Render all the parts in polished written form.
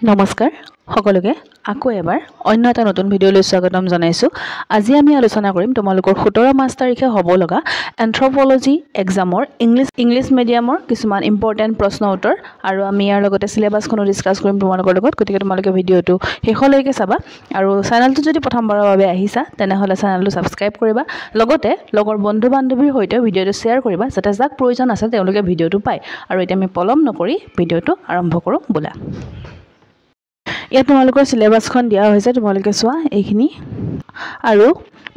নমস্কাৰ সকলোকে আকৌ এবাৰ অন্য এটা নতুন ভিডিঅ'লৈ স্বাগতম জনাইছোঁ। আজি আমি আলোচনা কৰিম তোমালোকৰ 17 মাৰ্চ তাৰিখে হ'ব লগা এন্থ্ৰপলজি এক্সামৰ ইংলিছ মিডিয়ামৰ কিছুমান ইম্পৰ্টেণ্ট প্ৰশ্ন উত্তৰ আৰু আমি ইয়াৰ লগতে সিলেবাছখনো ডিছকাছ কৰিম তোমালোকৰ লগত। গতিকে তোমালোকে ভিডিঅ'টো শেষলৈকে চাবা আৰু চেনেলটো যদি প্ৰথমবাৰৰ বাবে আহিছা তেনেহ'লে চেনেলটো ছাবস্ক্ৰাইব কৰিবা, লগতে লগৰ বন্ধু বান্ধৱীৰ সৈতে ভিডিঅ'টো শ্বেয়াৰ কৰিবা যাতে যাক প্ৰয়োজন আছে তেওঁলোকে ভিডিঅ'টো পায়। আৰু এতিয়া আমি পলম নকৰি ভিডিঅ'টো আৰম্ভ কৰোঁ বোলা। ইয়াত তোমালোকৰ সিলেবাছখন দিয়া হৈছে, তোমালোকে চোৱা এইখিনি আৰু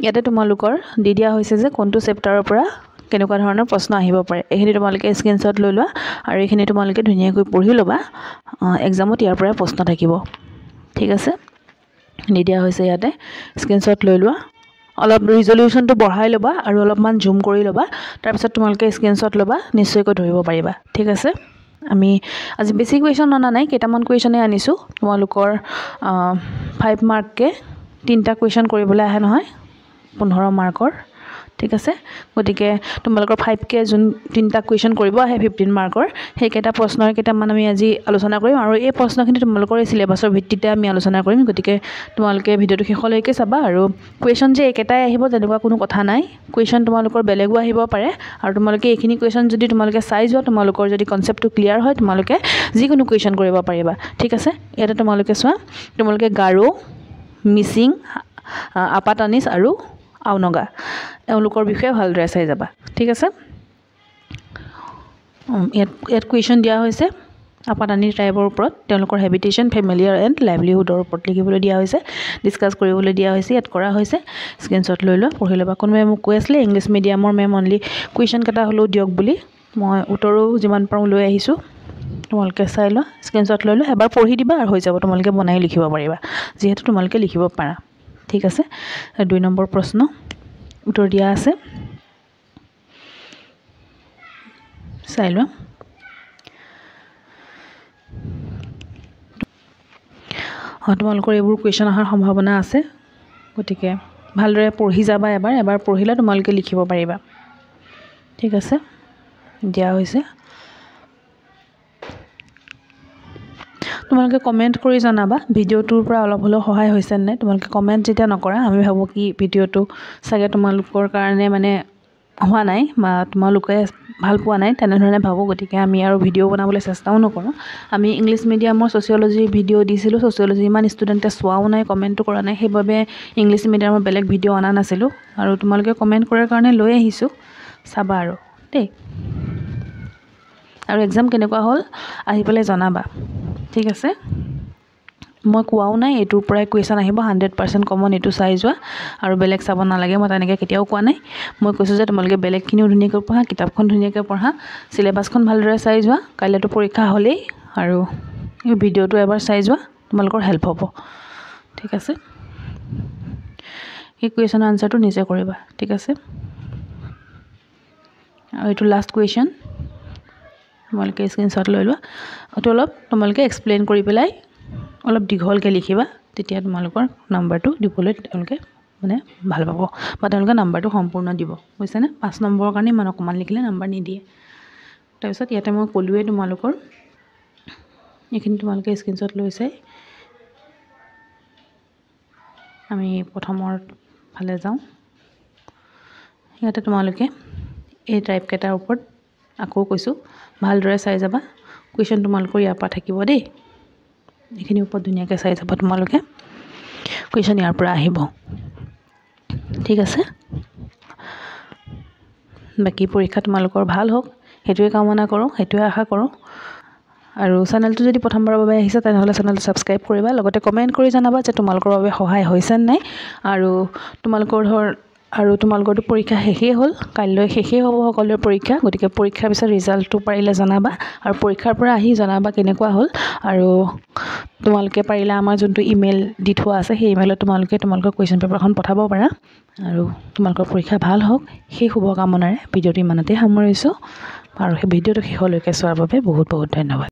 ইয়াতে তোমালোকৰ দি দিয়া হৈছে যে কোনটো চেপ্টাৰৰ পৰা কেনেকুৱা ধৰণৰ প্ৰশ্ন আহিব পাৰে। এইখিনি তোমালোকে স্ক্ৰীনশ্বট লৈ লোৱা আৰু এইখিনি তোমালোকে ধুনীয়াকৈ পঢ়ি ল'বা। এক্সামত ইয়াৰ পৰা প্ৰশ্ন থাকিব, ঠিক আছে। দি দিয়া হৈছে ইয়াতে স্ক্ৰীনশ্বট লৈ লোৱা, অলপ ৰিজলিউশ্যনটো বঢ়াই ল'বা আৰু অলপমান জুম কৰি ল'বা, তাৰপিছত তোমালোকে স্ক্ৰীনশ্বট ল'বা, নিশ্চয়কৈ ধৰিব পাৰিবা, ঠিক আছে। আমি আজি বেছি কুৱেশ্যন অনা নাই, কেইটামান কুৱেশ্যনে আনিছোঁ। তোমালোকৰ 5 মাৰ্ককে 3টা কুৱেশ্যন কৰিবলৈ আহে নহয়, 15 মাৰ্কৰ, ঠিক আছে। গতিকে তোমালোকৰ 5কে যোন 3টা কুৱেশ্যন কৰিব আহে 15 মাৰ্কৰ, সেইকেইটা প্ৰশ্নৰ কেইটামান আমি আজি আলোচনা কৰিম আৰু এই প্ৰশ্নখিনি তোমালোকৰ এই চিলেবাছৰ ভিত্তিতে আমি আলোচনা কৰিম। গতিকে তোমালোকে ভিডিঅ'টো শেষলৈকে চাবা আৰু কুৱেশ্যন যে একেটাই আহিব তেনেকুৱা কোনো কথা নাই, কুৱেশ্যন তোমালোকৰ বেলেগো আহিব পাৰে আৰু তোমালোকে এইখিনি কুৱেশ্যন যদি তোমালোকে চাই যোৱা, তোমালোকৰ যদি কনচেপ্টটো ক্লিয়াৰ হয়, তোমালোকে যিকোনো কুৱেশ্যন কৰিব পাৰিবা, ঠিক আছে। ইয়াতে তোমালোকে চোৱা, তোমালোকে গাৰো, মিচিং, আপাটানিজ আৰু আউনগা এওঁলোকৰ বিষয়ে ভালদৰে চাই যাবা, ঠিক আছে। ইয়াত কুৱেশ্যন দিয়া হৈছে আপাটানি ট্ৰাইবৰ ওপৰত, তেওঁলোকৰ হেবিটেশ্যন, ফেমিলিয়াৰ এণ্ড লাইভলিহুডৰ ওপৰত লিখিবলৈ দিয়া হৈছে, ডিছকাছ কৰিবলৈ দিয়া হৈছে, ইয়াত কৰা হৈছে। স্ক্ৰীনশ্বট লৈ লোৱা, পঢ়ি ল'বা। কোনোবাই মোক কৈ আছিলে ইংলিছ মিডিয়ামৰ মেম অনলি কুৱেশ্যন কেইটা হ'লেও দিয়ক বুলি, মই উত্তৰো যিমান পাৰোঁ লৈ আহিছোঁ, তোমালোকে চাই লোৱা, স্ক্ৰীনশ্বট লৈ লোৱা, এবাৰ পঢ়ি দিবা আৰু হৈ যাব, তোমালোকে বনাই লিখিব পাৰিবা যিহেতু তোমালোকে লিখিব পাৰা, ঠিক আছে। 2 নম্বৰ প্ৰশ্ন উত্তৰ দিয়া আছে, চাই লোৱা। তোমালোকৰ এইবোৰ কুৱেশ্যন অহাৰ সম্ভাৱনা আছে, গতিকে ভালদৰে পঢ়ি যাবা। এবাৰ পঢ়িলে তোমালোকে লিখিব পাৰিবা, ঠিক আছে। দিয়া হৈছে, তোমালোকে কমেণ্ট কৰি জনাবা ভিডিঅ'টোৰ পৰা অলপ হ'লেও সহায় হৈছে নাই। তোমালোকে কমেণ্ট যেতিয়া নকৰা আমি ভাবোঁ কি ভিডিঅ'টো চাগে তোমালোকৰ কাৰণে মানে হোৱা নাই বা তোমালোকে ভাল পোৱা নাই তেনেধৰণে ভাবোঁ, গতিকে আমি আৰু ভিডিঅ' বনাবলৈ চেষ্টাও নকৰোঁ। আমি ইংলিছ মিডিয়ামৰ ছ'চিয়লজিৰ ভিডিঅ' দিছিলোঁ, ছ'চিয়লজি ইমান ষ্টুডেণ্টে চোৱাও নাই, কমেণ্টো কৰা নাই, সেইবাবে ইংলিছ মিডিয়ামৰ বেলেগ ভিডিঅ' অনা নাছিলোঁ আৰু তোমালোকে কমেণ্ট কৰাৰ কাৰণে লৈ আহিছোঁ, চাবা আৰু দেই। আৰু এক্সাম কেনেকুৱা হ'ল আহি পেলাই জনাবা, ঠিক আছে। মই কোৱাও নাই এইটোৰ পৰাই কুৱেশ্যন আহিব 100% কমন, এইটো চাই যোৱা আৰু বেলেগ চাব নালাগে, মই তেনেকৈ কেতিয়াও কোৱা নাই। মই কৈছোঁ যে তোমালোকে বেলেগখিনিও ধুনীয়াকৈ পঢ়া, কিতাপখন ধুনীয়াকৈ পঢ়া, চিলেবাছখন ভালদৰে চাই যোৱা, কাইলৈতো পৰীক্ষা হ'লেই আৰু এই ভিডিঅ'টো এবাৰ চাই যোৱা, তোমালোকৰ হেল্প হ'ব, ঠিক আছে। এই কুৱেশ্যনৰ আনচাৰটো নিজে কৰিবা, ঠিক আছে। আৰু এইটো লাষ্ট কুৱেশ্যন, তোমালোকে স্ক্ৰীনশ্বট লৈ লোৱা। এইটো অলপ তোমালোকে এক্সপ্লেইন কৰি পেলাই অলপ দীঘলকৈ লিখিবা, তেতিয়া তোমালোকৰ নাম্বাৰটো দিবলৈ তেওঁলোকে মানে ভাল পাব বা তেওঁলোকে নাম্বাৰটো সম্পূৰ্ণ দিব, বুজিছেনে। 5 নম্বৰৰ কাৰণে ইমান অকণমান লিখিলে নাম্বাৰ নিদিয়ে। তাৰপিছত ইয়াতে মই ক'লোৱেই তোমালোকৰ এইখিনি তোমালোকে স্ক্ৰীনশ্বট লৈ চাই আমি প্ৰথমৰ ফালে যাওঁ। ইয়াতে তোমালোকে এই টাইপকেইটাৰ ওপৰত আকৌ কৈছোঁ ভালদৰে চাই যাবা, কুৱেশ্যন তোমালোকৰ ইয়াৰ পৰা থাকিব দেই, এইখিনিৰ ওপৰত ধুনীয়াকৈ চাই যাবা, তোমালোকে কুৱেশ্যন ইয়াৰ পৰা আহিব, ঠিক আছে। বাকী পৰীক্ষা তোমালোকৰ ভাল হওক সেইটোৱে কামনা কৰোঁ, সেইটোৱে আশা কৰোঁ। আৰু চেনেলটো যদি প্ৰথমবাৰৰ বাবে আহিছে তেনেহ'লে চেনেলটো ছাবস্ক্ৰাইব কৰিবা, লগতে কমেণ্ট কৰি জনাবা যে তোমালোকৰ বাবে সহায় হৈছে নাই। আৰু তোমালোকৰতো পৰীক্ষা শেষেই হ'ল, কাইলৈ শেষেই হ'ব সকলোৰে পৰীক্ষা, গতিকে পৰীক্ষাৰ পিছত ৰিজাল্টটো পাৰিলে জনাবা আৰু পৰীক্ষাৰ পৰা আহি জনাবা কেনেকুৱা হ'ল। আৰু তোমালোকে পাৰিলে আমাৰ যোনটো ইমেইল দি থোৱা আছে সেই ইমেইলত তোমালোকৰ কুৱেশ্যন পেপাৰখন পঠাব পাৰা। আৰু তোমালোকৰ পৰীক্ষা ভাল হওক সেই শুভকামনাৰে ভিডিঅ'টো ইমানতে সামৰিছোঁ আৰু সেই ভিডিঅ'টো শেষলৈকে চোৱাৰ বাবে বহুত বহুত ধন্যবাদ।